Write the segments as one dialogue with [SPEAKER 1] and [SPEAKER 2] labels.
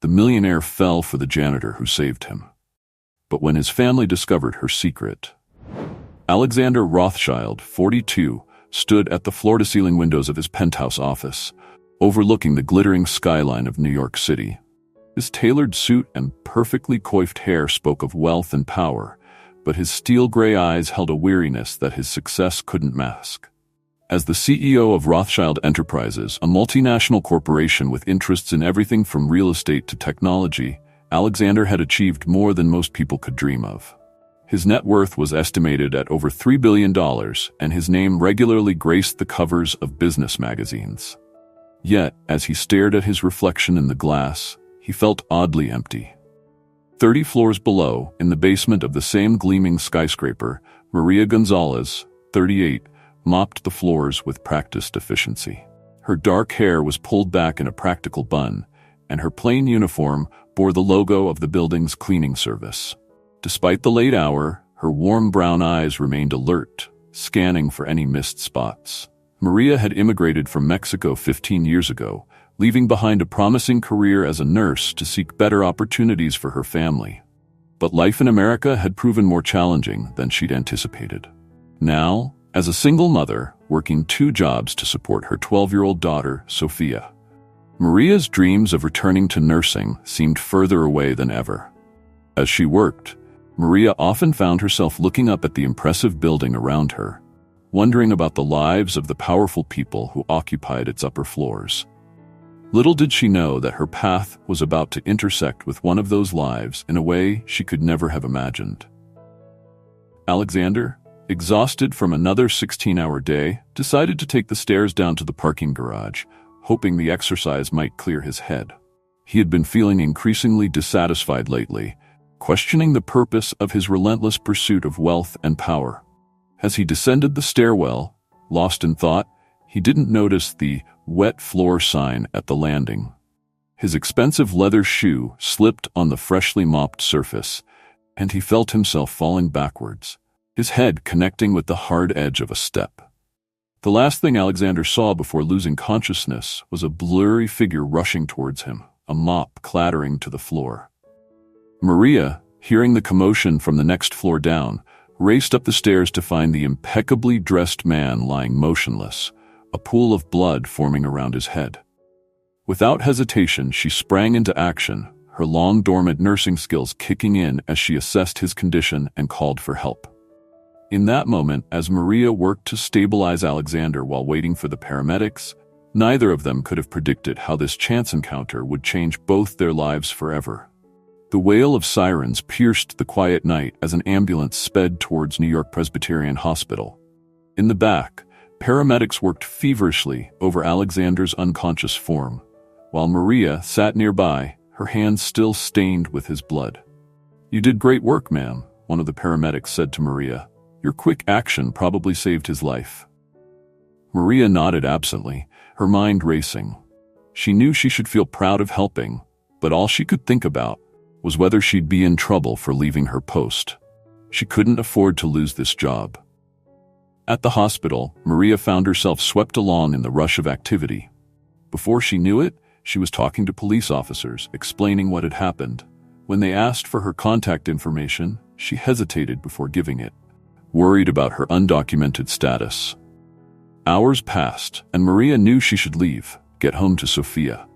[SPEAKER 1] The millionaire fell for the janitor who saved him. But when his family discovered her secret, Alexander Rothschild, 42, stood at the floor-to-ceiling windows of his penthouse office, overlooking the glittering skyline of New York City. His tailored suit and perfectly coiffed hair spoke of wealth and power, but his steel-gray eyes held a weariness that his success couldn't mask. As the CEO of Rothschild Enterprises, a multinational corporation with interests in everything from real estate to technology, Alexander had achieved more than most people could dream of. His net worth was estimated at over $3 billion, and his name regularly graced the covers of business magazines. Yet, as he stared at his reflection in the glass, he felt oddly empty. 30 floors below, in the basement of the same gleaming skyscraper, Maria Gonzalez, 38, mopped the floors with practiced efficiency. Her dark hair was pulled back in a practical bun, and her plain uniform bore the logo of the building's cleaning service. Despite the late hour, her warm brown eyes remained alert, scanning for any missed spots. Maria had immigrated from Mexico 15 years ago, leaving behind a promising career as a nurse to seek better opportunities for her family. But life in America had proven more challenging than she'd anticipated. Now, as a single mother, working 2 jobs to support her 12-year-old daughter, Sophia, Maria's dreams of returning to nursing seemed further away than ever. As she worked, Maria often found herself looking up at the impressive building around her, wondering about the lives of the powerful people who occupied its upper floors. Little did she know that her path was about to intersect with one of those lives in a way she could never have imagined. Alexander, exhausted from another 16-hour day, decided to take the stairs down to the parking garage, hoping the exercise might clear his head. He had been feeling increasingly dissatisfied lately, questioning the purpose of his relentless pursuit of wealth and power. As he descended the stairwell, lost in thought, he didn't notice the wet floor sign at the landing. His expensive leather shoe slipped on the freshly mopped surface, and he felt himself falling backwards, his head connecting with the hard edge of a step. The last thing Alexander saw before losing consciousness was a blurry figure rushing towards him, a mop clattering to the floor. Maria, hearing the commotion from the next floor down, raced up the stairs to find the impeccably dressed man lying motionless, a pool of blood forming around his head. Without hesitation, she sprang into action, her long-dormant nursing skills kicking in as she assessed his condition and called for help. In that moment, as Maria worked to stabilize Alexander while waiting for the paramedics, neither of them could have predicted how this chance encounter would change both their lives forever. The wail of sirens pierced the quiet night as an ambulance sped towards New York Presbyterian Hospital. In the back, paramedics worked feverishly over Alexander's unconscious form, while Maria sat nearby, her hands still stained with his blood. "You did great work, ma'am," one of the paramedics said to Maria. "Your quick action probably saved his life." Maria nodded absently, her mind racing. She knew she should feel proud of helping, but all she could think about was whether she'd be in trouble for leaving her post. She couldn't afford to lose this job. At the hospital, Maria found herself swept along in the rush of activity. Before she knew it, she was talking to police officers, explaining what had happened. When they asked for her contact information, she hesitated before giving it, worried about her undocumented status. Hours passed, and Maria knew she should leave, get home to Sophia.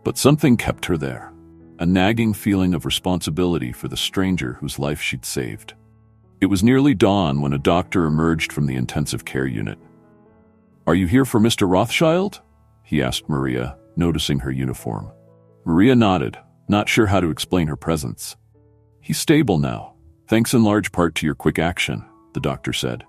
[SPEAKER 1] But something kept her there, a nagging feeling of responsibility for the stranger whose life she'd saved. It was nearly dawn when a doctor emerged from the intensive care unit. "Are you here for Mr. Rothschild?" he asked Maria, noticing her uniform. Maria nodded, not sure how to explain her presence. "He's stable now, thanks in large part to your quick action," the doctor said.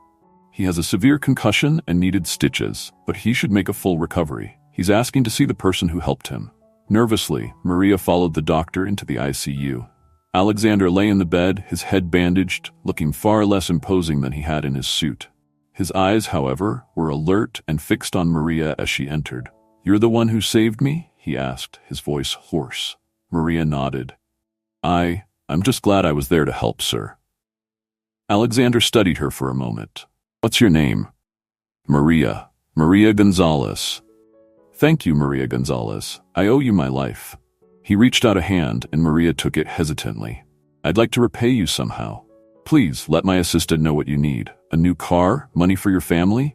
[SPEAKER 1] "He has a severe concussion and needed stitches, but he should make a full recovery. He's asking to see the person who helped him." Nervously, Maria followed the doctor into the ICU. Alexander lay in the bed, his head bandaged, looking far less imposing than he had in his suit. His eyes, however, were alert and fixed on Maria as she entered. "You're the one who saved me?" he asked, his voice hoarse. Maria nodded. I'm just glad I was there to help, sir." Alexander studied her for a moment. "What's your name?" "Maria Gonzalez." "Thank you, Maria Gonzalez. I owe you my life." He reached out a hand, and Maria took it hesitantly. "I'd like to repay you somehow. Please let my assistant know what you need. A new car? Money for your family?"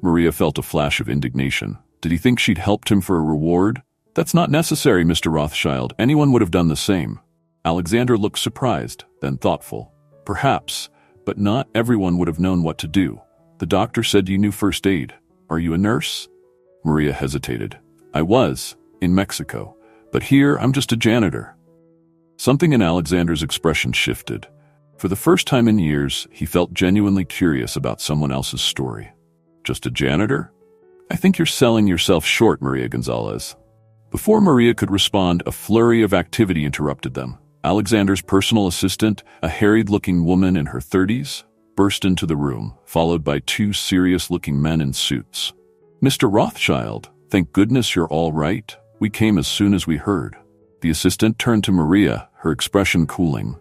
[SPEAKER 1] Maria felt a flash of indignation. Did he think she'd helped him for a reward? "That's not necessary, Mr. Rothschild. Anyone would have done the same." Alexander looked surprised, then thoughtful. "Perhaps, but not everyone would have known what to do. The doctor said you knew first aid. Are you a nurse?" Maria hesitated. "I was, in Mexico, but here I'm just a janitor." Something in Alexander's expression shifted. For the first time in years, he felt genuinely curious about someone else's story. "Just a janitor? I think you're selling yourself short, Maria Gonzalez." Before Maria could respond, a flurry of activity interrupted them. Alexander's personal assistant, a harried-looking woman in her 30s, burst into the room, followed by two serious-looking men in suits. "Mr. Rothschild, thank goodness you're all right. We came as soon as we heard." The assistant turned to Maria, her expression cooling.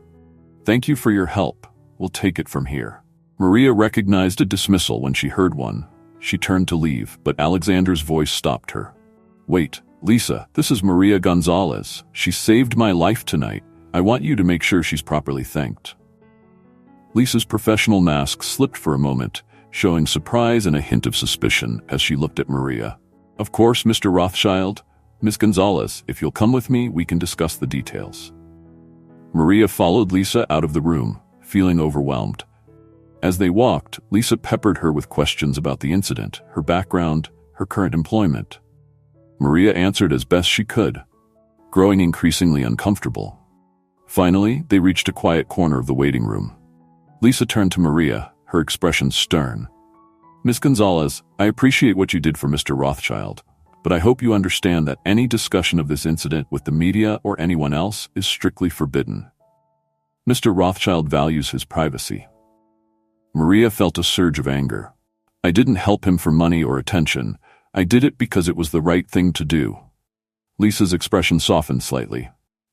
[SPEAKER 1] "Thank you for your help. We'll take it from here." Maria recognized a dismissal when she heard one. She turned to leave, but Alexander's voice stopped her. "Wait, Lisa, this is Maria Gonzalez. She saved my life tonight. I want you to make sure she's properly thanked." Lisa's professional mask slipped for a moment, showing surprise and a hint of suspicion as she looked at Maria. "Of course, Mr. Rothschild. Miss Gonzalez, if you'll come with me, we can discuss the details." Maria followed Lisa out of the room, feeling overwhelmed. As they walked, Lisa peppered her with questions about the incident, her background, her current employment. Maria answered as best she could, growing increasingly uncomfortable. Finally, they reached a quiet corner of the waiting room. Lisa turned to Maria, her expression stern. "Miss Gonzalez, I appreciate what you did for Mr. Rothschild, but I hope you understand that any discussion of this incident with the media or anyone else is strictly forbidden. Mr. Rothschild values his privacy." Maria felt a surge of anger. "I didn't help him for money or attention. I did it because it was the right thing to do." Lisa's expression softened slightly.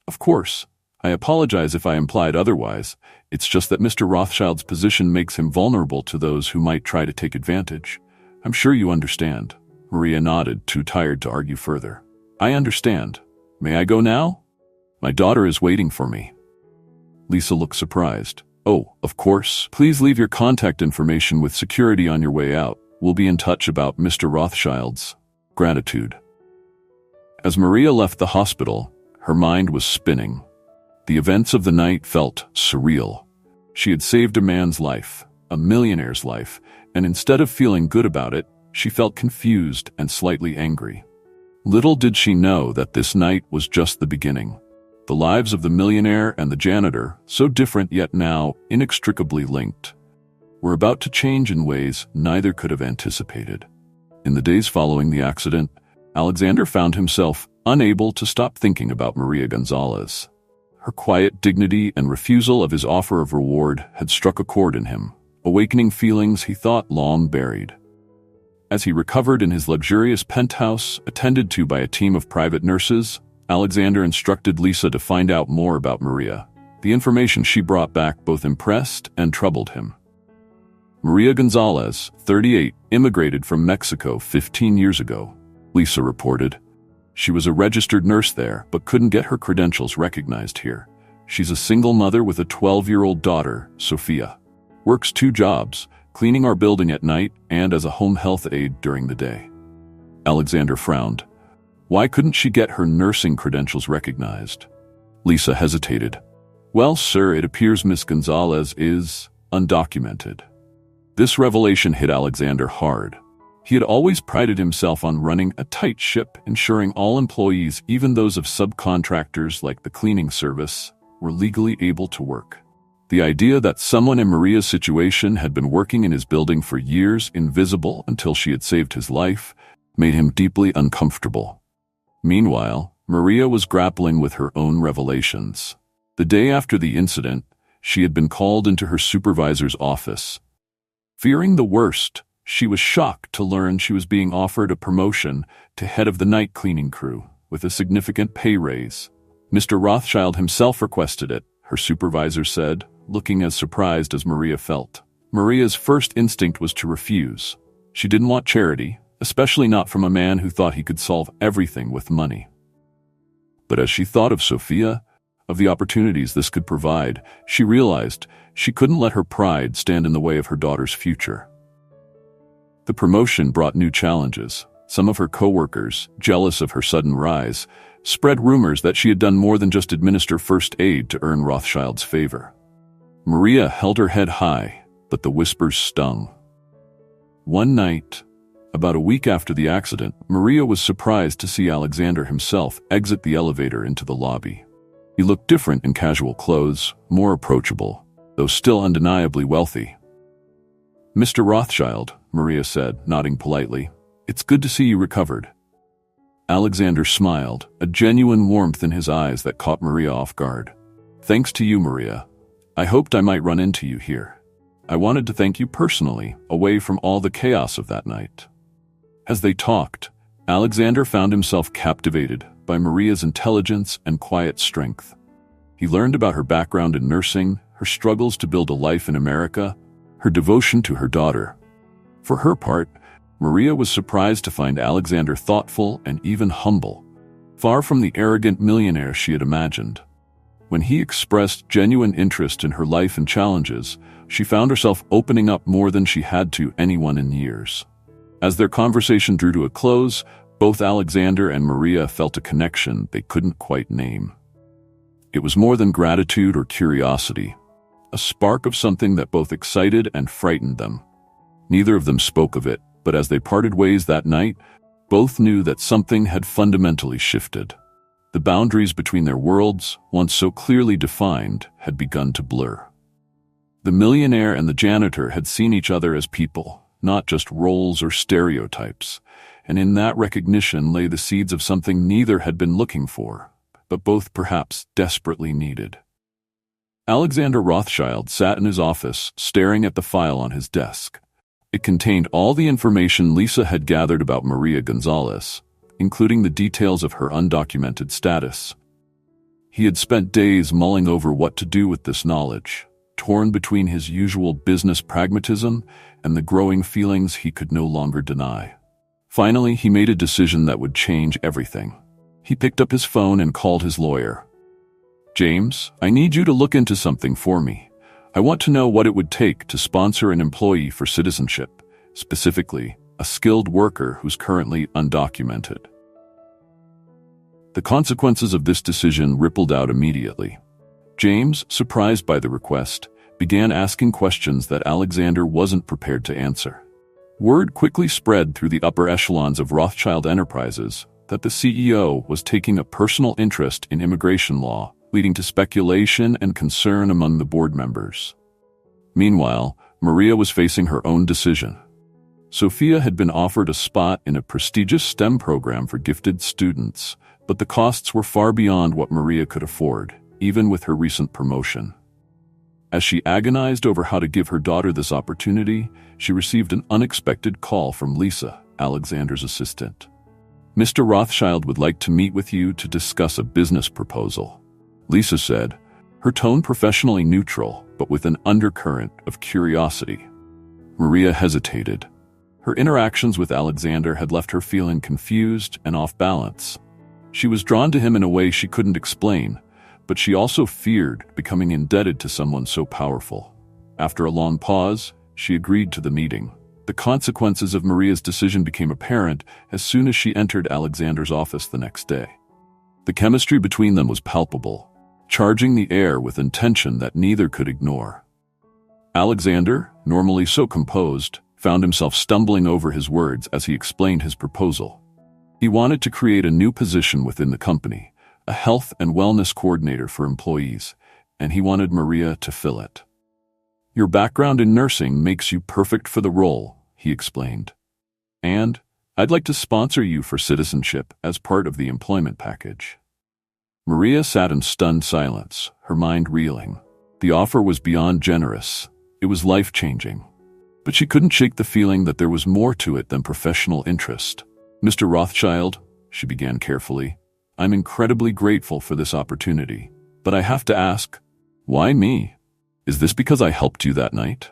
[SPEAKER 1] "Of course. I apologize if I implied otherwise. It's just that Mr. Rothschild's position makes him vulnerable to those who might try to take advantage. I'm sure you understand." Maria nodded, too tired to argue further. "I understand. May I go now? My daughter is waiting for me." Lisa looked surprised. "Oh, of course. Please leave your contact information with security on your way out. We'll be in touch about Mr. Rothschild's gratitude." As Maria left the hospital, her mind was spinning. The events of the night felt surreal. She had saved a man's life, a millionaire's life, and instead of feeling good about it, she felt confused and slightly angry. Little did she know that this night was just the beginning. The lives of the millionaire and the janitor, so different yet now inextricably linked, were about to change in ways neither could have anticipated. In the days following the accident, Alexander found himself unable to stop thinking about Maria Gonzalez. Her quiet dignity and refusal of his offer of reward had struck a chord in him, awakening feelings he thought long buried. As he recovered in his luxurious penthouse, attended to by a team of private nurses, Alexander instructed Lisa to find out more about Maria. The information she brought back both impressed and troubled him. Maria Gonzalez, 38, immigrated from Mexico 15 years ago, Lisa reported. She was a registered nurse there, but couldn't get her credentials recognized here. She's a single mother with a 12-year-old daughter, Sophia. Works 2 jobs, cleaning our building at night and as a home health aide during the day. Alexander frowned. Why couldn't she get her nursing credentials recognized? Lisa hesitated. Well, sir, it appears Miss Gonzalez is undocumented. This revelation hit Alexander hard. He had always prided himself on running a tight ship, ensuring all employees, even those of subcontractors like the cleaning service, were legally able to work. The idea that someone in Maria's situation had been working in his building for years, invisible until she had saved his life, made him deeply uncomfortable. Meanwhile, Maria was grappling with her own revelations. The day after the incident, she had been called into her supervisor's office. Fearing the worst, she was shocked to learn she was being offered a promotion to head of the night cleaning crew, with a significant pay raise. Mr. Rothschild himself requested it, her supervisor said, looking as surprised as Maria felt. Maria's first instinct was to refuse. She didn't want charity, especially not from a man who thought he could solve everything with money. But as she thought of Sophia, of the opportunities this could provide, she realized she couldn't let her pride stand in the way of her daughter's future. The promotion brought new challenges. Some of her co-workers, jealous of her sudden rise, spread rumors that she had done more than just administer first aid to earn Rothschild's favor. Maria held her head high, but the whispers stung. One night, about a week after the accident, Maria was surprised to see Alexander himself exit the elevator into the lobby. He looked different in casual clothes, more approachable, though still undeniably wealthy. "Mr. Rothschild," Maria said, nodding politely, "it's good to see you recovered." Alexander smiled, a genuine warmth in his eyes that caught Maria off guard. "Thanks to you, Maria. I hoped I might run into you here. I wanted to thank you personally, away from all the chaos of that night." As they talked, Alexander found himself captivated by Maria's intelligence and quiet strength. He learned about her background in nursing, her struggles to build a life in America, her devotion to her daughter. For her part, Maria was surprised to find Alexander thoughtful and even humble, far from the arrogant millionaire she had imagined. When he expressed genuine interest in her life and challenges, she found herself opening up more than she had to anyone in years. As their conversation drew to a close, both Alexander and Maria felt a connection they couldn't quite name. It was more than gratitude or curiosity, a spark of something that both excited and frightened them. Neither of them spoke of it, but as they parted ways that night, both knew that something had fundamentally shifted. The boundaries between their worlds, once so clearly defined, had begun to blur. The millionaire and the janitor had seen each other as people, not just roles or stereotypes, and in that recognition lay the seeds of something neither had been looking for, but both perhaps desperately needed. Alexander Rothschild sat in his office, staring at the file on his desk. It contained all the information Lisa had gathered about Maria Gonzalez, including the details of her undocumented status. He had spent days mulling over what to do with this knowledge, torn between his usual business pragmatism and the growing feelings he could no longer deny. Finally, he made a decision that would change everything. He picked up his phone and called his lawyer. "James, I need you to look into something for me. I want to know what it would take to sponsor an employee for citizenship, specifically a skilled worker who's currently undocumented." The consequences of this decision rippled out immediately. James, surprised by the request, began asking questions that Alexander wasn't prepared to answer. Word quickly spread through the upper echelons of Rothschild Enterprises that the CEO was taking a personal interest in immigration law, leading to speculation and concern among the board members. Meanwhile, Maria was facing her own decision. Sophia had been offered a spot in a prestigious STEM program for gifted students, but the costs were far beyond what Maria could afford, even with her recent promotion. As she agonized over how to give her daughter this opportunity, she received an unexpected call from Lisa, Alexander's assistant. "Mr. Rothschild would like to meet with you to discuss a business proposal," Lisa said, her tone professionally neutral, but with an undercurrent of curiosity. Maria hesitated. Her interactions with Alexander had left her feeling confused and off balance. She was drawn to him in a way she couldn't explain, but she also feared becoming indebted to someone so powerful. After a long pause, she agreed to the meeting. The consequences of Maria's decision became apparent as soon as she entered Alexander's office the next day. The chemistry between them was palpable, charging the air with intention that neither could ignore. Alexander, normally so composed, found himself stumbling over his words as he explained his proposal. He wanted to create a new position within the company, a health and wellness coordinator for employees, and he wanted Maria to fill it. "Your background in nursing makes you perfect for the role," he explained. "And I'd like to sponsor you for citizenship as part of the employment package." Maria sat in stunned silence, her mind reeling. The offer was beyond generous. It was life-changing. But she couldn't shake the feeling that there was more to it than professional interest. "Mr. Rothschild," she began carefully, "I'm incredibly grateful for this opportunity. But I have to ask, why me? Is this because I helped you that night?"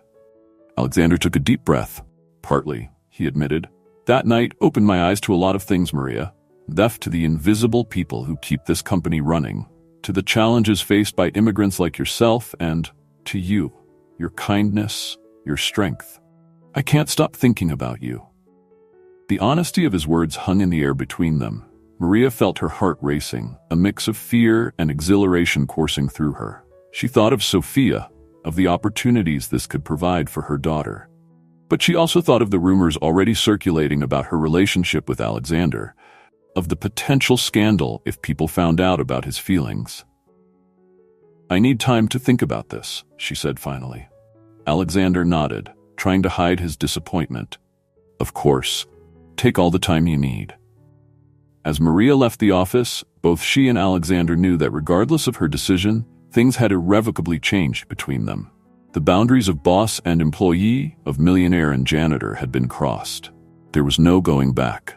[SPEAKER 1] Alexander took a deep breath. "Partly," he admitted. "That night opened my eyes to a lot of things, Maria. left to the invisible people who keep this company running, to the challenges faced by immigrants like yourself, and to you, your kindness, your strength. I can't stop thinking about you." The honesty of his words hung in the air between them. Maria felt her heart racing, a mix of fear and exhilaration coursing through her. She thought of Sophia, of the opportunities this could provide for her daughter. But she also thought of the rumors already circulating about her relationship with Alexander, of the potential scandal if people found out about his feelings. "I need time to think about this," she said finally. Alexander nodded, trying to hide his disappointment. "Of course. Take all the time you need." As Maria left the office, both she and Alexander knew that regardless of her decision, things had irrevocably changed between them. The boundaries of boss and employee, of millionaire and janitor, had been crossed. There was no going back.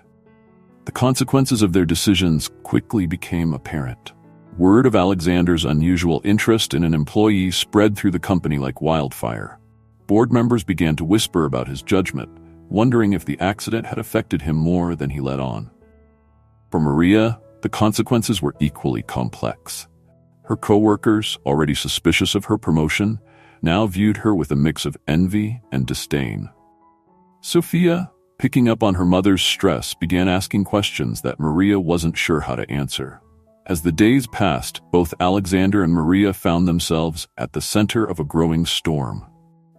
[SPEAKER 1] The consequences of their decisions quickly became apparent. Word of Alexander's unusual interest in an employee spread through the company like wildfire. Board members began to whisper about his judgment, wondering if the accident had affected him more than he let on. For Maria, the consequences were equally complex. Her co-workers, already suspicious of her promotion, now viewed her with a mix of envy and disdain. Sophia, picking up on her mother's stress, began asking questions that Maria wasn't sure how to answer. As the days passed, both Alexander and Maria found themselves at the center of a growing storm.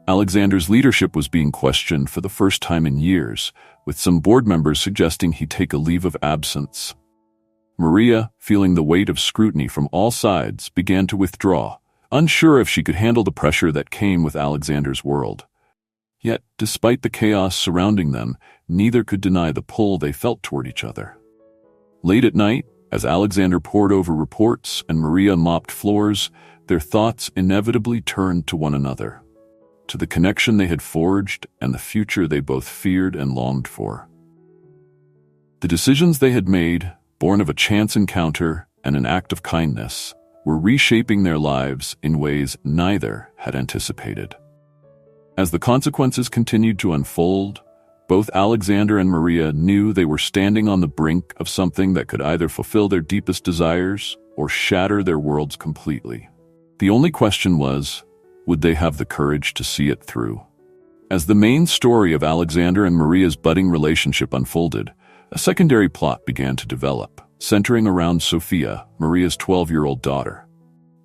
[SPEAKER 1] Alexander's leadership was being questioned for the first time in years, with some board members suggesting he take a leave of absence. Maria, feeling the weight of scrutiny from all sides, began to withdraw, unsure if she could handle the pressure that came with Alexander's world. Yet, despite the chaos surrounding them, neither could deny the pull they felt toward each other. Late at night, as Alexander pored over reports and Maria mopped floors, their thoughts inevitably turned to one another, to the connection they had forged and the future they both feared and longed for. The decisions they had made, born of a chance encounter and an act of kindness, were reshaping their lives in ways neither had anticipated. As the consequences continued to unfold, both Alexander and Maria knew they were standing on the brink of something that could either fulfill their deepest desires or shatter their worlds completely. The only question was, would they have the courage to see it through? As the main story of Alexander and Maria's budding relationship unfolded, a secondary plot began to develop, centering around Sophia, Maria's 12-year-old daughter.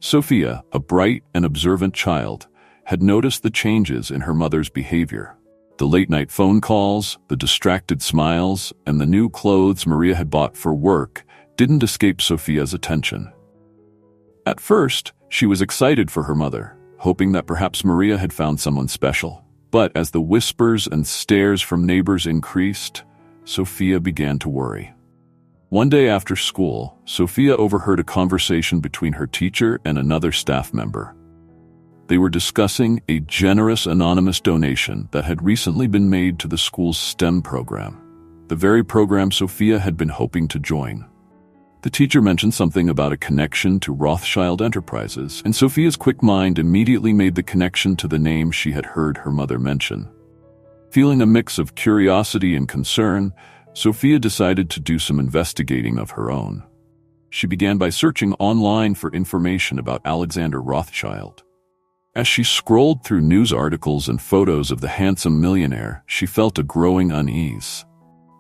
[SPEAKER 1] Sophia, a bright and observant child, had noticed the changes in her mother's behavior. The late-night phone calls, the distracted smiles, and the new clothes Maria had bought for work didn't escape Sophia's attention. At first, she was excited for her mother, hoping that perhaps Maria had found someone special. But as the whispers and stares from neighbors increased, Sophia began to worry. One day after school, Sophia overheard a conversation between her teacher and another staff member. They were discussing a generous anonymous donation that had recently been made to the school's STEM program, the very program Sophia had been hoping to join. The teacher mentioned something about a connection to Rothschild Enterprises, and Sophia's quick mind immediately made the connection to the name she had heard her mother mention. Feeling a mix of curiosity and concern, Sophia decided to do some investigating of her own. She began by searching online for information about Alexander Rothschild. As she scrolled through news articles and photos of the handsome millionaire, she felt a growing unease.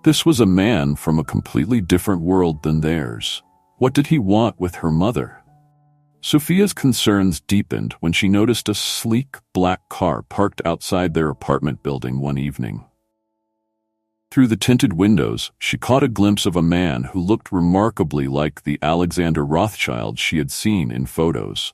[SPEAKER 1] This was a man from a completely different world than theirs. What did he want with her mother? Sophia's concerns deepened when she noticed a sleek black car parked outside their apartment building one evening. Through the tinted windows, she caught a glimpse of a man who looked remarkably like the Alexander Rothschild she had seen in photos.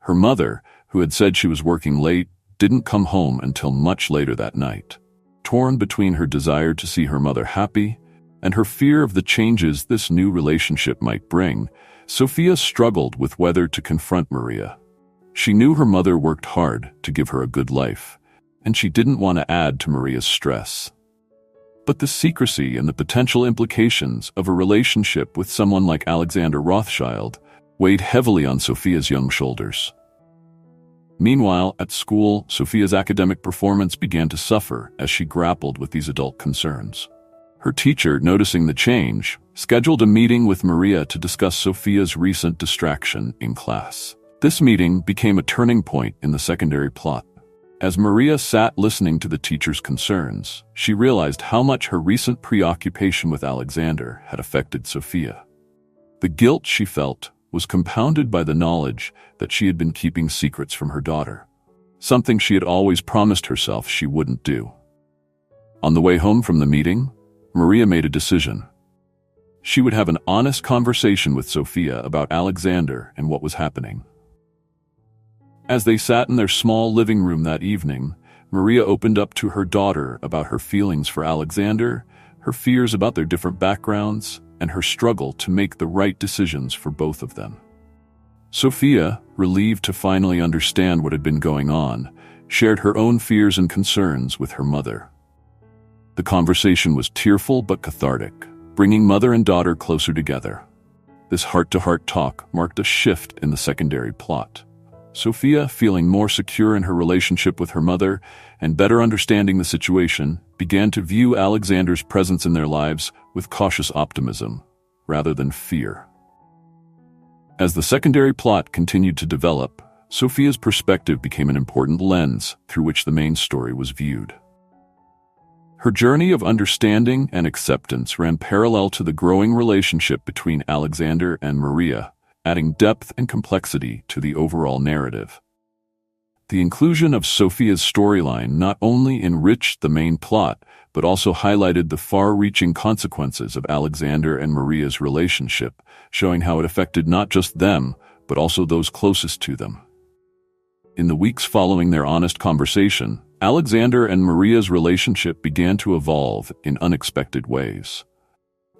[SPEAKER 1] Her mother, who had said she was working late, didn't come home until much later that night. Torn between her desire to see her mother happy and her fear of the changes this new relationship might bring, Sophia struggled with whether to confront Maria. She knew her mother worked hard to give her a good life, and she didn't want to add to Maria's stress. But the secrecy and the potential implications of a relationship with someone like Alexander Rothschild weighed heavily on Sophia's young shoulders. Meanwhile, at school, Sophia's academic performance began to suffer as she grappled with these adult concerns. Her teacher, noticing the change, scheduled a meeting with Maria to discuss Sophia's recent distraction in class. This meeting became a turning point in the secondary plot. As Maria sat listening to the teacher's concerns, she realized how much her recent preoccupation with Alexander had affected Sophia. The guilt she felt was compounded by the knowledge that she had been keeping secrets from her daughter, something she had always promised herself she wouldn't do. On the way home from the meeting, Maria made a decision. She would have an honest conversation with Sophia about Alexander and what was happening. As they sat in their small living room that evening, Maria opened up to her daughter about her feelings for Alexander, her fears about their different backgrounds, and her struggle to make the right decisions for both of them. Sophia, relieved to finally understand what had been going on, shared her own fears and concerns with her mother. The conversation was tearful but cathartic, bringing mother and daughter closer together. This heart-to-heart talk marked a shift in the secondary plot. Sophia, feeling more secure in her relationship with her mother and better understanding the situation, began to view Alexander's presence in their lives with cautious optimism, rather than fear. As the secondary plot continued to develop, Sophia's perspective became an important lens through which the main story was viewed. Her journey of understanding and acceptance ran parallel to the growing relationship between Alexander and Maria, adding depth and complexity to the overall narrative. The inclusion of Sophia's storyline not only enriched the main plot, but also highlighted the far-reaching consequences of Alexander and Maria's relationship, showing how it affected not just them, but also those closest to them. In the weeks following their honest conversation, Alexander and Maria's relationship began to evolve in unexpected ways.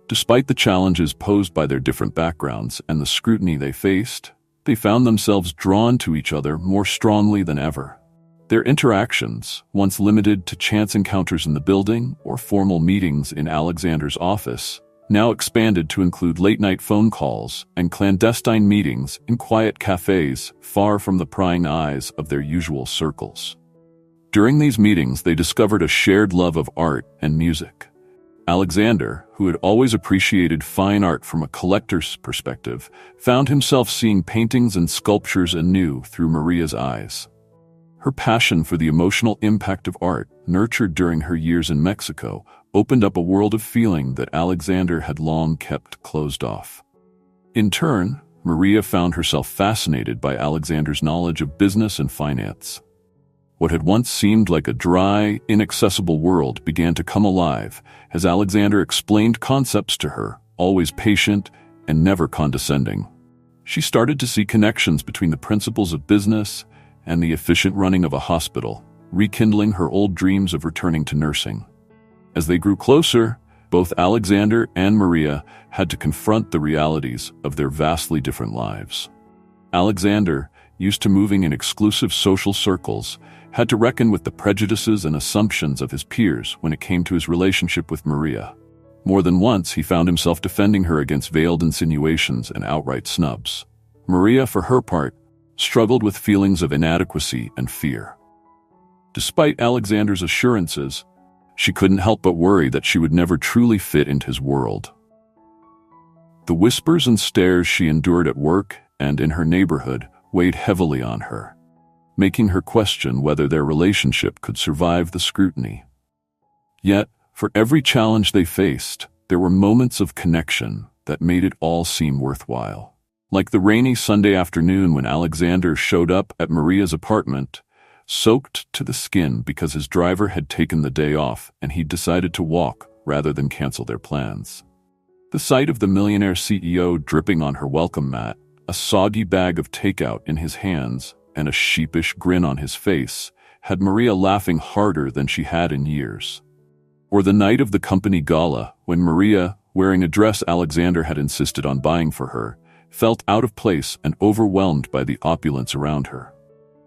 [SPEAKER 1] Despite the challenges posed by their different backgrounds and the scrutiny they faced, they found themselves drawn to each other more strongly than ever. Their interactions, once limited to chance encounters in the building or formal meetings in Alexander's office, now expanded to include late-night phone calls and clandestine meetings in quiet cafes far from the prying eyes of their usual circles. During these meetings, they discovered a shared love of art and music. Alexander, who had always appreciated fine art from a collector's perspective, found himself seeing paintings and sculptures anew through Maria's eyes. Her passion for the emotional impact of art, nurtured during her years in Mexico, opened up a world of feeling that Alexander had long kept closed off. In turn, Maria found herself fascinated by Alexander's knowledge of business and finance. What had once seemed like a dry, inaccessible world began to come alive as Alexander explained concepts to her, always patient and never condescending. She started to see connections between the principles of business and the efficient running of a hospital, rekindling her old dreams of returning to nursing. As they grew closer, both Alexander and Maria had to confront the realities of their vastly different lives. Alexander, used to moving in exclusive social circles, had to reckon with the prejudices and assumptions of his peers when it came to his relationship with Maria. More than once, he found himself defending her against veiled insinuations and outright snubs. Maria, for her part, struggled with feelings of inadequacy and fear. Despite Alexander's assurances, she couldn't help but worry that she would never truly fit into his world. The whispers and stares she endured at work and in her neighborhood weighed heavily on her, making her question whether their relationship could survive the scrutiny. Yet, for every challenge they faced, there were moments of connection that made it all seem worthwhile. Like the rainy Sunday afternoon when Alexander showed up at Maria's apartment, soaked to the skin because his driver had taken the day off and he'd decided to walk rather than cancel their plans. The sight of the millionaire CEO dripping on her welcome mat, a soggy bag of takeout in his hands, and a sheepish grin on his face had Maria laughing harder than she had in years. Or the night of the company gala, when Maria, wearing a dress Alexander had insisted on buying for her, felt out of place and overwhelmed by the opulence around her.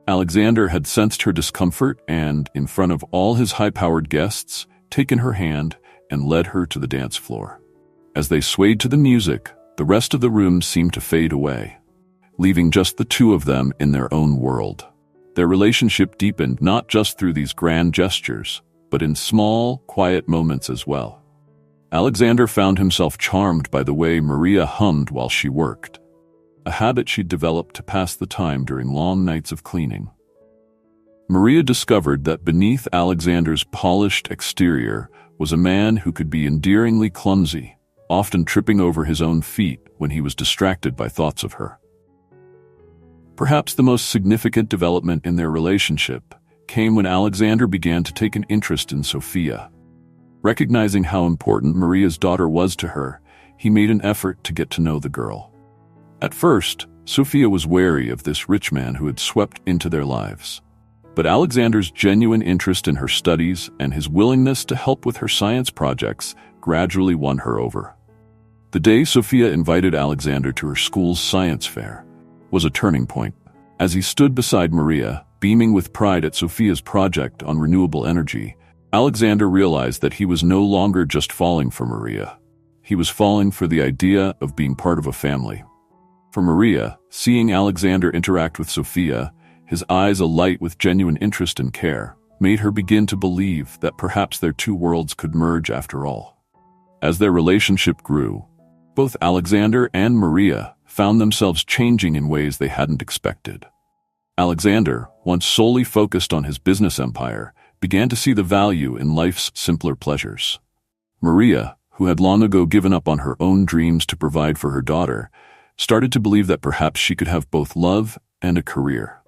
[SPEAKER 1] Alexander had sensed her discomfort and, in front of all his high-powered guests, taken her hand and led her to the dance floor. As they swayed to the music, the rest of the room seemed to fade away, leaving just the two of them in their own world. Their relationship deepened not just through these grand gestures, but in small, quiet moments as well. Alexander found himself charmed by the way Maria hummed while she worked, a habit she'd developed to pass the time during long nights of cleaning. Maria discovered that beneath Alexander's polished exterior was a man who could be endearingly clumsy, often tripping over his own feet when he was distracted by thoughts of her. Perhaps the most significant development in their relationship came when Alexander began to take an interest in Sophia. Recognizing how important Maria's daughter was to her, he made an effort to get to know the girl. At first, Sophia was wary of this rich man who had swept into their lives. But Alexander's genuine interest in her studies and his willingness to help with her science projects gradually won her over. The day Sophia invited Alexander to her school's science fair was a turning point. As he stood beside Maria, beaming with pride at Sophia's project on renewable energy, Alexander realized that he was no longer just falling for Maria. He was falling for the idea of being part of a family. For Maria, seeing Alexander interact with Sophia, his eyes alight with genuine interest and care, made her begin to believe that perhaps their two worlds could merge after all. As their relationship grew, both Alexander and Maria found themselves changing in ways they hadn't expected. Alexander, once solely focused on his business empire, began to see the value in life's simpler pleasures. Maria, who had long ago given up on her own dreams to provide for her daughter, started to believe that perhaps she could have both love and a career.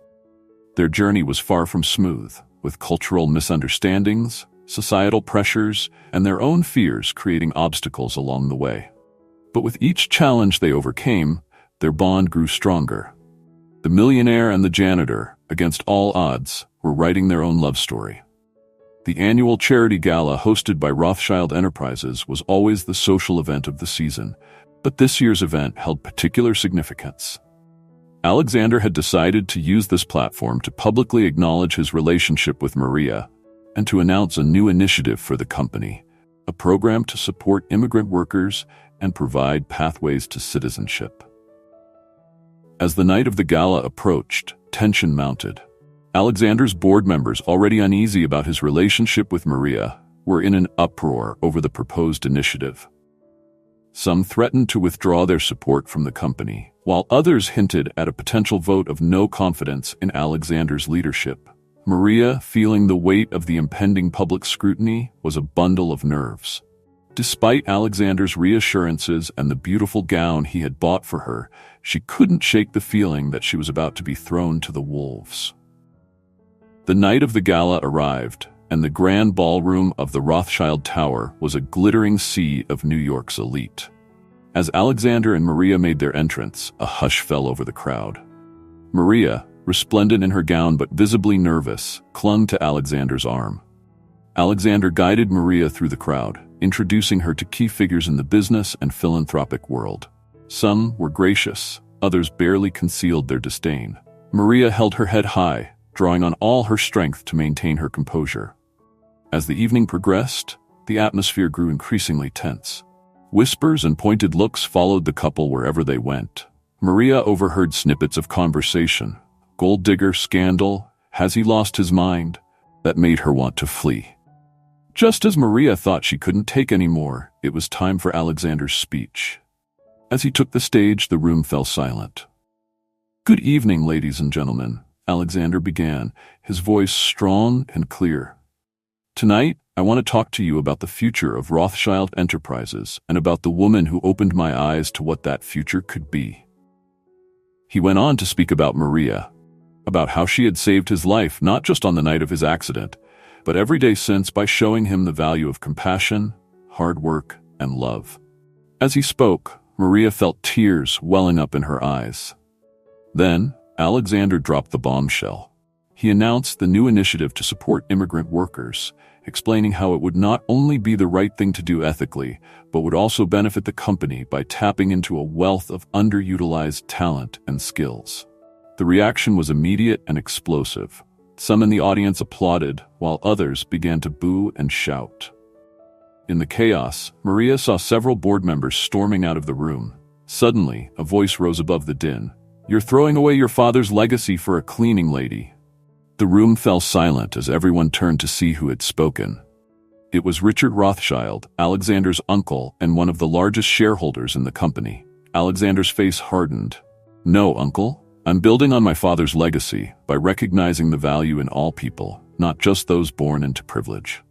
[SPEAKER 1] Their journey was far from smooth, with cultural misunderstandings, societal pressures, and their own fears creating obstacles along the way. But with each challenge they overcame, their bond grew stronger. The millionaire and the janitor, against all odds, were writing their own love story. The annual charity gala hosted by Rothschild Enterprises was always the social event of the season, but this year's event held particular significance. Alexander had decided to use this platform to publicly acknowledge his relationship with Maria and to announce a new initiative for the company, a program to support immigrant workers and provide pathways to citizenship. As the night of the gala approached, tension mounted. Alexander's board members, already uneasy about his relationship with Maria, were in an uproar over the proposed initiative. Some threatened to withdraw their support from the company, while others hinted at a potential vote of no confidence in Alexander's leadership. Maria, feeling the weight of the impending public scrutiny, was a bundle of nerves. Despite Alexander's reassurances and the beautiful gown he had bought for her, she couldn't shake the feeling that she was about to be thrown to the wolves. The night of the gala arrived, and the grand ballroom of the Rothschild Tower was a glittering sea of New York's elite. As Alexander and Maria made their entrance, a hush fell over the crowd. Maria, resplendent in her gown but visibly nervous, clung to Alexander's arm. Alexander guided Maria through the crowd, introducing her to key figures in the business and philanthropic world. Some were gracious, others barely concealed their disdain. Maria held her head high, drawing on all her strength to maintain her composure. As the evening progressed, the atmosphere grew increasingly tense. Whispers and pointed looks followed the couple wherever they went. Maria overheard snippets of conversation. Gold digger, scandal, has he lost his mind? That made her want to flee. Just as Maria thought she couldn't take any more, it was time for Alexander's speech. As he took the stage, the room fell silent. "Good evening, ladies and gentlemen," Alexander began, his voice strong and clear. "Tonight, I want to talk to you about the future of Rothschild Enterprises and about the woman who opened my eyes to what that future could be." He went on to speak about Maria, about how she had saved his life not just on the night of his accident, but every day since by showing him the value of compassion, hard work, and love. As he spoke, Maria felt tears welling up in her eyes. Then, Alexander dropped the bombshell. He announced the new initiative to support immigrant workers, explaining how it would not only be the right thing to do ethically, but would also benefit the company by tapping into a wealth of underutilized talent and skills. The reaction was immediate and explosive. Some in the audience applauded, while others began to boo and shout. In the chaos, Maria saw several board members storming out of the room. Suddenly, a voice rose above the din. "You're throwing away your father's legacy for a cleaning lady." The room fell silent as everyone turned to see who had spoken. It was Richard Rothschild, Alexander's uncle and one of the largest shareholders in the company. Alexander's face hardened. "No, uncle. I'm building on my father's legacy by recognizing the value in all people, not just those born into privilege."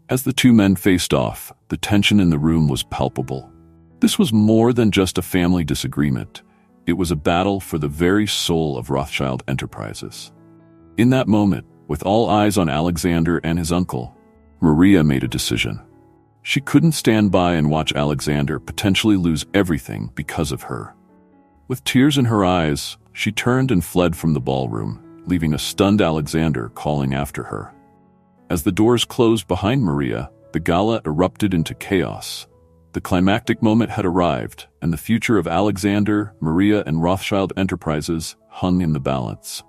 [SPEAKER 1] As the two men faced off, the tension in the room was palpable. This was more than just a family disagreement. It was a battle for the very soul of Rothschild Enterprises. In that moment, with all eyes on Alexander and his uncle, Maria made a decision. She couldn't stand by and watch Alexander potentially lose everything because of her. With tears in her eyes, she turned and fled from the ballroom, leaving a stunned Alexander calling after her. As the doors closed behind Maria, the gala erupted into chaos. The climactic moment had arrived, and the future of Alexander, Maria, and Rothschild Enterprises hung in the balance.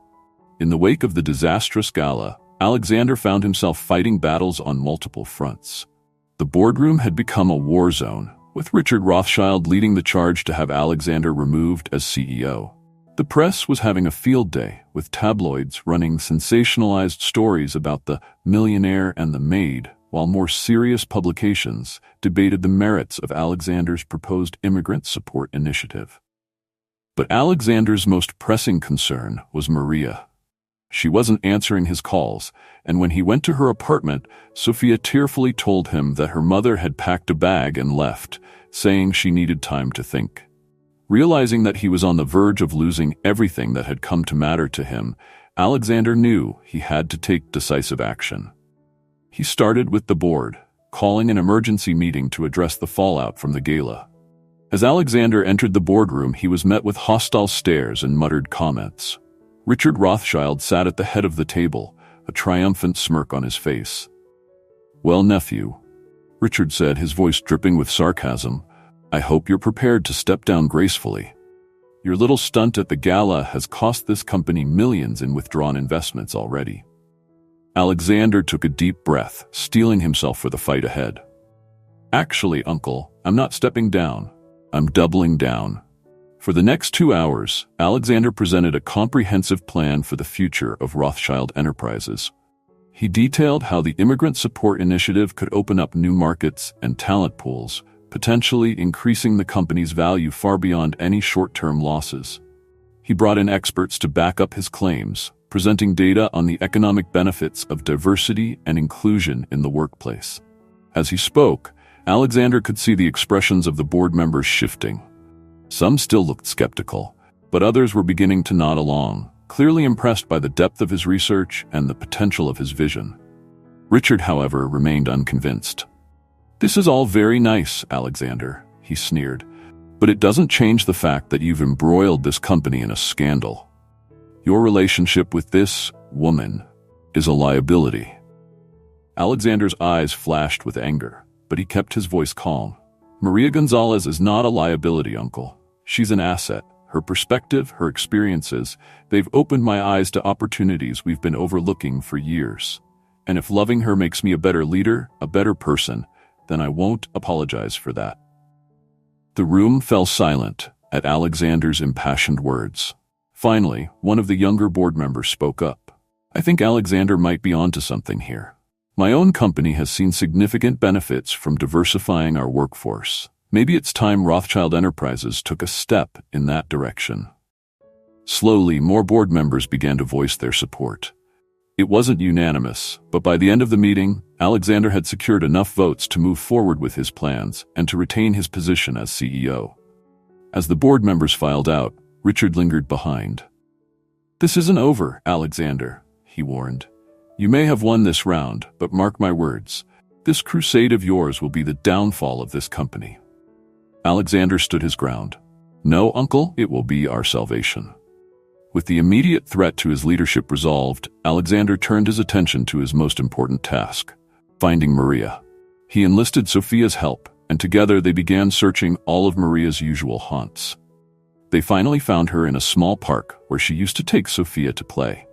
[SPEAKER 1] In the wake of the disastrous gala, Alexander found himself fighting battles on multiple fronts. The boardroom had become a war zone, with Richard Rothschild leading the charge to have Alexander removed as CEO. The press was having a field day, with tabloids running sensationalized stories about the millionaire and the maid, while more serious publications debated the merits of Alexander's proposed immigrant support initiative. But Alexander's most pressing concern was Maria. She wasn't answering his calls, and when he went to her apartment, Sophia tearfully told him that her mother had packed a bag and left, saying she needed time to think. Realizing that he was on the verge of losing everything that had come to matter to him, Alexander knew he had to take decisive action. He started with the board, calling an emergency meeting to address the fallout from the gala. As Alexander entered the boardroom, he was met with hostile stares and muttered comments. Richard Rothschild sat at the head of the table, a triumphant smirk on his face. "Well, nephew," Richard said, his voice dripping with sarcasm, "I hope you're prepared to step down gracefully. Your little stunt at the gala has cost this company millions in withdrawn investments already." Alexander took a deep breath, steeling himself for the fight ahead. "Actually, uncle, I'm not stepping down. I'm doubling down." For the next 2 hours, Alexander presented a comprehensive plan for the future of Rothschild Enterprises. He detailed how the Immigrant Support Initiative could open up new markets and talent pools, potentially increasing the company's value far beyond any short-term losses. He brought in experts to back up his claims, presenting data on the economic benefits of diversity and inclusion in the workplace. As he spoke, Alexander could see the expressions of the board members shifting. Some still looked skeptical, but others were beginning to nod along, clearly impressed by the depth of his research and the potential of his vision. Richard, however, remained unconvinced. "This is all very nice, Alexander," he sneered, "but it doesn't change the fact that you've embroiled this company in a scandal. Your relationship with this woman is a liability." Alexander's eyes flashed with anger, but he kept his voice calm. "Maria Gonzalez is not a liability, uncle. She's an asset. Her perspective, her experiences, they've opened my eyes to opportunities we've been overlooking for years. And if loving her makes me a better leader, a better person, then I won't apologize for that." The room fell silent at Alexander's impassioned words. Finally, one of the younger board members spoke up. "I think Alexander might be onto something here. My own company has seen significant benefits from diversifying our workforce. Maybe it's time Rothschild Enterprises took a step in that direction." Slowly, more board members began to voice their support. It wasn't unanimous, but by the end of the meeting, Alexander had secured enough votes to move forward with his plans and to retain his position as CEO. As the board members filed out, Richard lingered behind. "This isn't over, Alexander," he warned. "You may have won this round, but mark my words, this crusade of yours will be the downfall of this company." Alexander stood his ground. "No, uncle, it will be our salvation." With the immediate threat to his leadership resolved, Alexander turned his attention to his most important task, finding Maria. He enlisted Sophia's help, and together they began searching all of Maria's usual haunts. They finally found her in a small park where she used to take Sophia to play.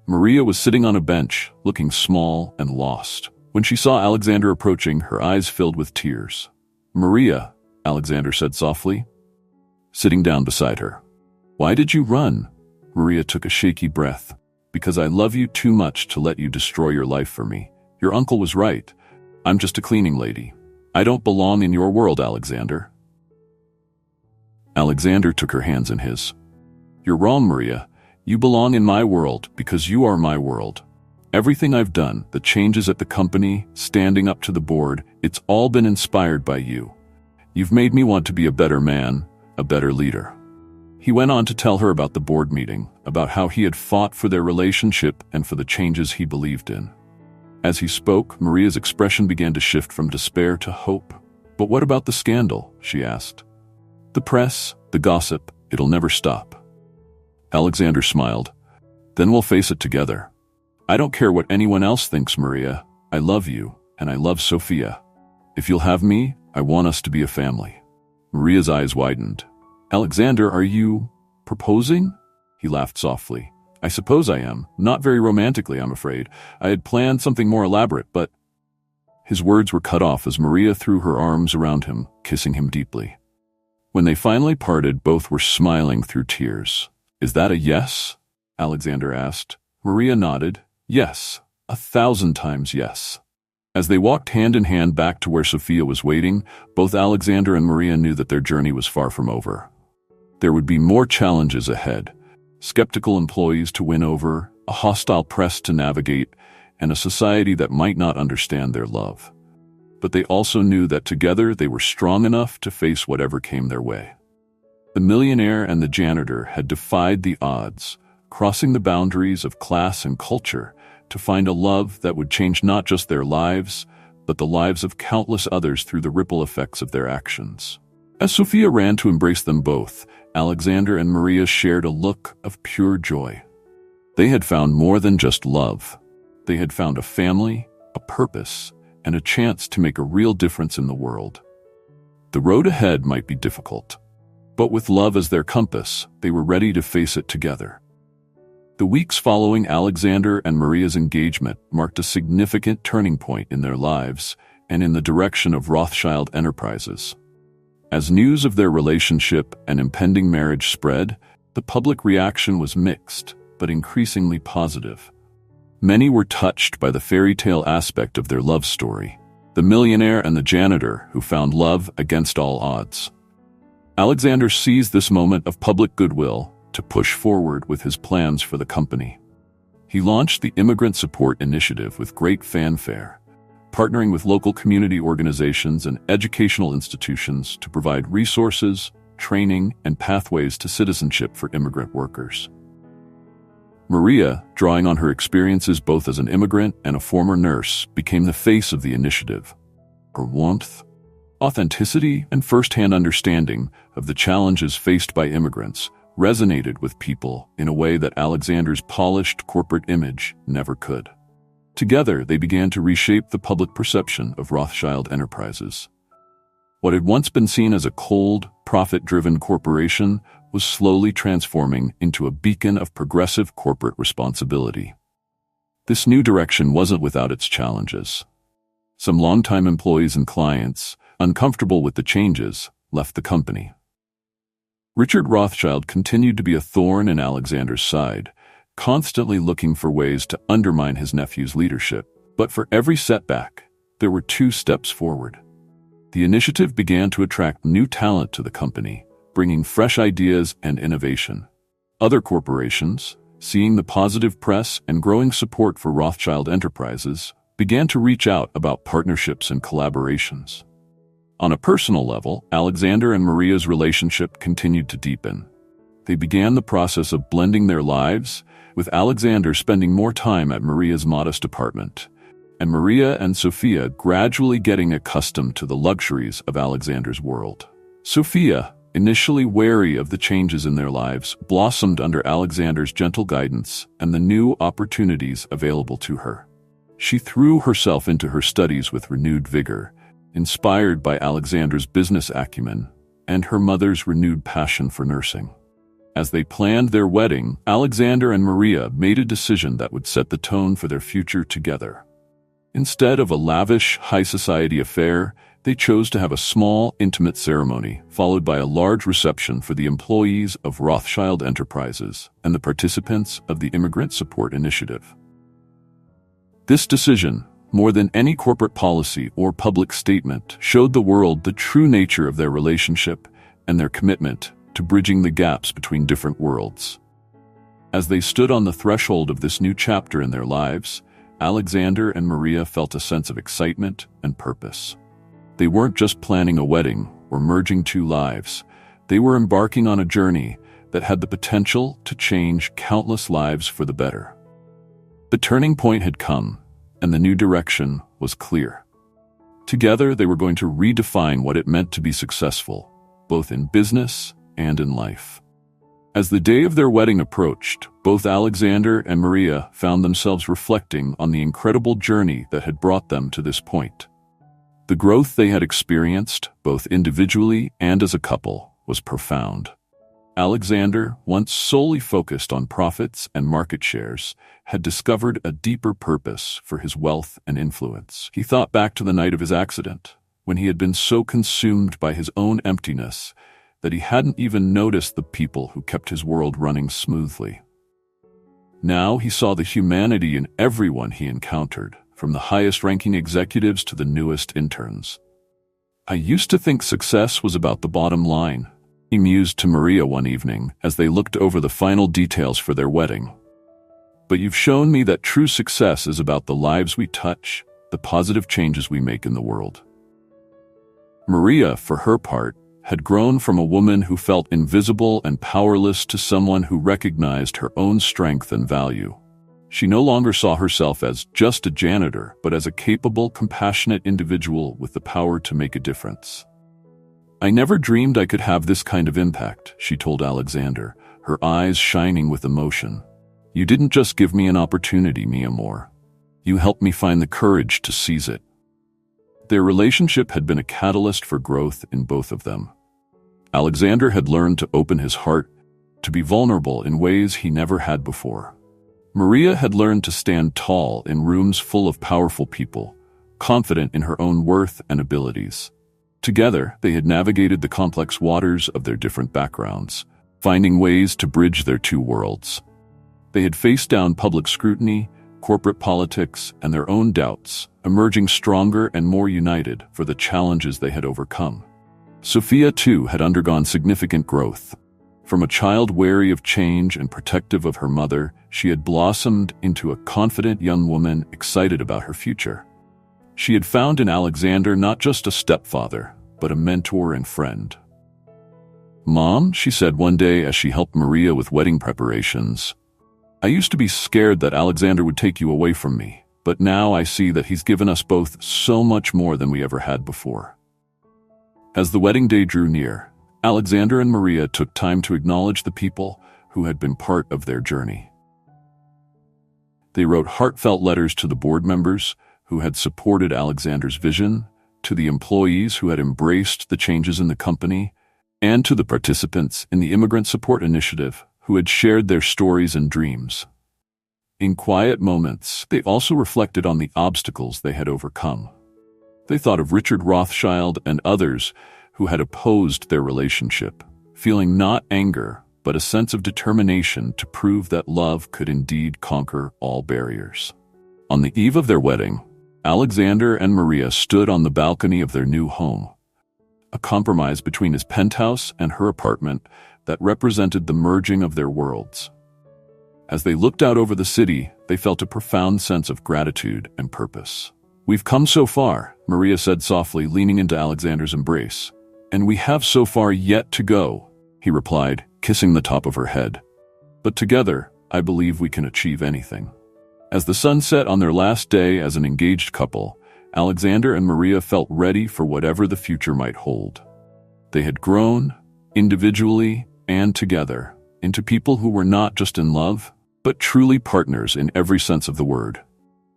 [SPEAKER 1] Maria was sitting on a bench, looking small and lost. When she saw Alexander approaching, her eyes filled with tears. "Maria," Alexander said softly, sitting down beside her. "Why did you run?" Maria took a shaky breath. "Because I love you too much to let you destroy your life for me. Your uncle was right. I'm just a cleaning lady. I don't belong in your world, Alexander." Alexander took her hands in his. "You're wrong, Maria. You belong in my world because you are my world. Everything I've done, the changes at the company, standing up to the board, it's all been inspired by you. You've made me want to be a better man, a better leader." He went on to tell her about the board meeting, about how he had fought for their relationship and for the changes he believed in. As he spoke, Maria's expression began to shift from despair to hope. "But what about the scandal?" she asked. "The press, the gossip, it'll never stop." Alexander smiled. "Then we'll face it together. I don't care what anyone else thinks, Maria. I love you, and I love Sophia. If you'll have me, I want us to be a family." Maria's eyes widened. "Alexander, are you proposing?" He laughed softly. "I suppose I am. Not very romantically, I'm afraid. I had planned something more elaborate, but—" His words were cut off as Maria threw her arms around him, kissing him deeply. When they finally parted, both were smiling through tears. "Is that a yes?" Alexander asked. Maria nodded. "Yes, 1,000 times yes." As they walked hand in hand back to where Sophia was waiting, both Alexander and Maria knew that their journey was far from over. There would be more challenges ahead: skeptical employees to win over, a hostile press to navigate, and a society that might not understand their love. But they also knew that together they were strong enough to face whatever came their way. The millionaire and the janitor had defied the odds, crossing the boundaries of class and culture to find a love that would change not just their lives, but the lives of countless others through the ripple effects of their actions. As Sophia ran to embrace them both, Alexander and Maria shared a look of pure joy. They had found more than just love. They had found a family, a purpose, and a chance to make a real difference in the world. The road ahead might be difficult, but with love as their compass, they were ready to face it together. The weeks following Alexander and Maria's engagement marked a significant turning point in their lives and in the direction of Rothschild Enterprises. As news of their relationship and impending marriage spread, the public reaction was mixed, but increasingly positive. Many were touched by the fairy tale aspect of their love story, the millionaire and the janitor who found love against all odds. Alexander seized this moment of public goodwill to push forward with his plans for the company. He launched the Immigrant Support Initiative with great fanfare, partnering with local community organizations and educational institutions to provide resources, training, and pathways to citizenship for immigrant workers. Maria, drawing on her experiences both as an immigrant and a former nurse, became the face of the initiative. Her warmth, authenticity, and first-hand understanding of the challenges faced by immigrants resonated with people in a way that Alexander's polished corporate image never could. Together, they began to reshape the public perception of Rothschild Enterprises. What had once been seen as a cold, profit-driven corporation was slowly transforming into a beacon of progressive corporate responsibility. This new direction wasn't without its challenges. Some longtime employees and clients, uncomfortable with the changes, left the company. Richard Rothschild continued to be a thorn in Alexander's side, constantly looking for ways to undermine his nephew's leadership. But for every setback, there were 2 steps forward. The initiative began to attract new talent to the company, bringing fresh ideas and innovation. Other corporations, seeing the positive press and growing support for Rothschild Enterprises, began to reach out about partnerships and collaborations. On a personal level, Alexander and Maria's relationship continued to deepen. They began the process of blending their lives, with Alexander spending more time at Maria's modest apartment, and Maria and Sophia gradually getting accustomed to the luxuries of Alexander's world. Sophia, initially wary of the changes in their lives, blossomed under Alexander's gentle guidance and the new opportunities available to her. She threw herself into her studies with renewed vigor, inspired by Alexander's business acumen and her mother's renewed passion for nursing. As they planned their wedding, Alexander and Maria made a decision that would set the tone for their future together. Instead of a lavish, high-society affair, they chose to have a small, intimate ceremony, followed by a large reception for the employees of Rothschild Enterprises and the participants of the Immigrant Support Initiative. This decision, more than any corporate policy or public statement, showed the world the true nature of their relationship and their commitment to bridging the gaps between different worlds. As they stood on the threshold of this new chapter in their lives, Alexander and Maria felt a sense of excitement and purpose. They weren't just planning a wedding or merging two lives. They were embarking on a journey that had the potential to change countless lives for the better. The turning point had come, and the new direction was clear. Together, they were going to redefine what it meant to be successful, both in business and in life. As the day of their wedding approached, both Alexander and Maria found themselves reflecting on the incredible journey that had brought them to this point. The growth they had experienced, both individually and as a couple, was profound. Alexander, once solely focused on profits and market shares, had discovered a deeper purpose for his wealth and influence. He thought back to the night of his accident, when he had been so consumed by his own emptiness that he hadn't even noticed the people who kept his world running smoothly. Now he saw the humanity in everyone he encountered, from the highest-ranking executives to the newest interns. "I used to think success was about the bottom line," he mused to Maria one evening as they looked over the final details for their wedding. "But you've shown me that true success is about the lives we touch, the positive changes we make in the world." Maria, for her part, had grown from a woman who felt invisible and powerless to someone who recognized her own strength and value. She no longer saw herself as just a janitor, but as a capable, compassionate individual with the power to make a difference. "I never dreamed I could have this kind of impact," she told Alexander, her eyes shining with emotion. "You didn't just give me an opportunity, mi amor. You helped me find the courage to seize it." Their relationship had been a catalyst for growth in both of them. Alexander had learned to open his heart, to be vulnerable in ways he never had before. Maria had learned to stand tall in rooms full of powerful people, confident in her own worth and abilities. Together, they had navigated the complex waters of their different backgrounds, finding ways to bridge their two worlds. They had faced down public scrutiny, corporate politics, and their own doubts, emerging stronger and more united for the challenges they had overcome. Sophia, too, had undergone significant growth. From a child wary of change and protective of her mother, she had blossomed into a confident young woman excited about her future. She had found in Alexander not just a stepfather, but a mentor and friend. "Mom," she said one day as she helped Maria with wedding preparations, "I used to be scared that Alexander would take you away from me, but now I see that he's given us both so much more than we ever had before." As the wedding day drew near, Alexander and Maria took time to acknowledge the people who had been part of their journey. They wrote heartfelt letters to the board members who had supported Alexander's vision, to the employees who had embraced the changes in the company, and to the participants in the Immigrant Support Initiative who had shared their stories and dreams. In quiet moments, they also reflected on the obstacles they had overcome. They thought of Richard Rothschild and others who had opposed their relationship, feeling not anger, but a sense of determination to prove that love could indeed conquer all barriers. On the eve of their wedding, Alexander and Maria stood on the balcony of their new home, a compromise between his penthouse and her apartment that represented the merging of their worlds. As they looked out over the city, they felt a profound sense of gratitude and purpose. "We've come so far," Maria said softly, leaning into Alexander's embrace. "And we have so far yet to go," he replied, kissing the top of her head. "But together, I believe we can achieve anything." As the sun set on their last day as an engaged couple, Alexander and Maria felt ready for whatever the future might hold. They had grown, individually and together, into people who were not just in love, but truly partners in every sense of the word.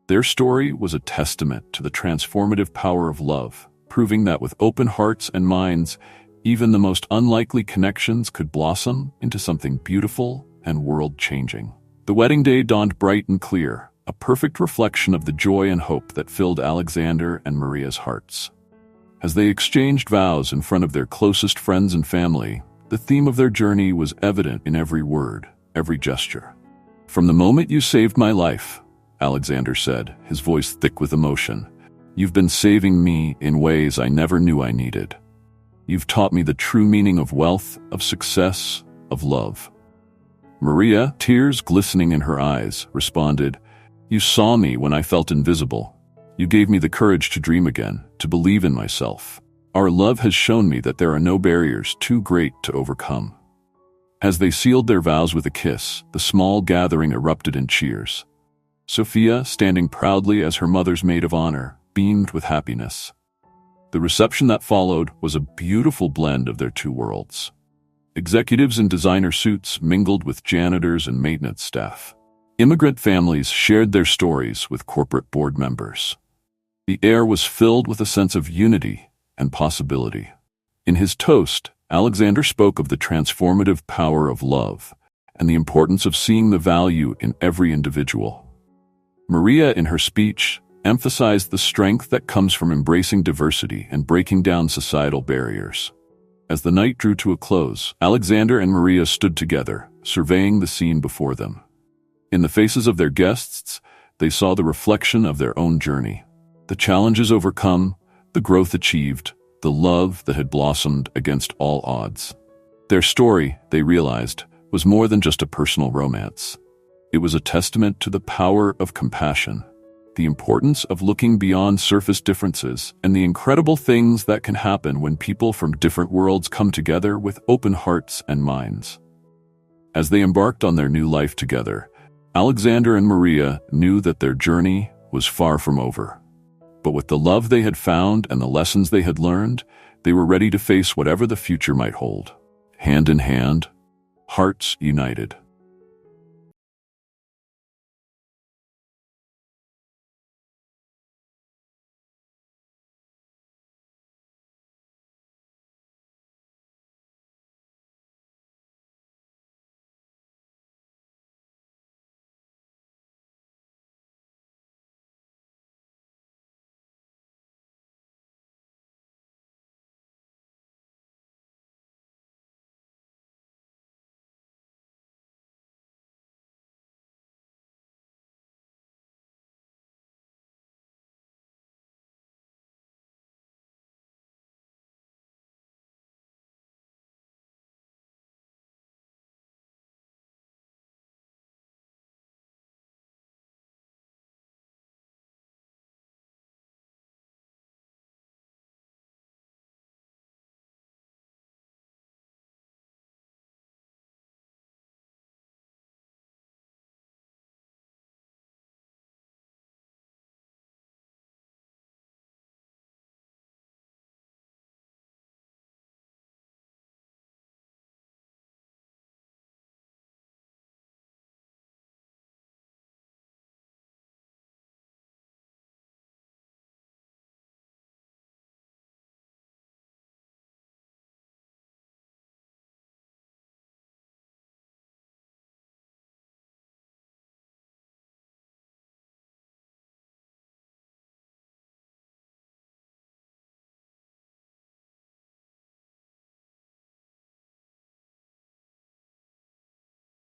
[SPEAKER 1] Their story was a testament to the transformative power of love, proving that with open hearts and minds, even the most unlikely connections could blossom into something beautiful and world-changing. The wedding day dawned bright and clear, a perfect reflection of the joy and hope that filled Alexander and Maria's hearts. As they exchanged vows in front of their closest friends and family, the theme of their journey was evident in every word, every gesture. "From the moment you saved my life, Alexander said, his voice thick with emotion. "You've been saving me in ways I never knew I needed. You've taught me the true meaning of wealth, of success, of love." Maria, tears glistening in her eyes, responded, "You saw me when I felt invisible. You gave me the courage to dream again, to believe in myself. Our love has shown me that there are no barriers too great to overcome." As they sealed their vows with a kiss, the small gathering erupted in cheers. Sophia, standing proudly as her mother's maid of honor, beamed with happiness. The reception that followed was a beautiful blend of their two worlds. Executives in designer suits mingled with janitors and maintenance staff. Immigrant families shared their stories with corporate board members. The air was filled with a sense of unity and possibility. In his toast, Alexander spoke of the transformative power of love and the importance of seeing the value in every individual. Maria, in her speech, emphasized the strength that comes from embracing diversity and breaking down societal barriers. As the night drew to a close, Alexander and Maria stood together, surveying the scene before them. In the faces of their guests, they saw the reflection of their own journey. The challenges overcome, the growth achieved, the love that had blossomed against all odds. Their story, they realized, was more than just a personal romance. It was a testament to the power of compassion, the importance of looking beyond surface differences, and the incredible things that can happen when people from different worlds come together with open hearts and minds. As they embarked on their new life together, Alexander and Maria knew that their journey was far from over. But with the love they had found and the lessons they had learned, they were ready to face whatever the future might hold. Hand in hand, hearts united.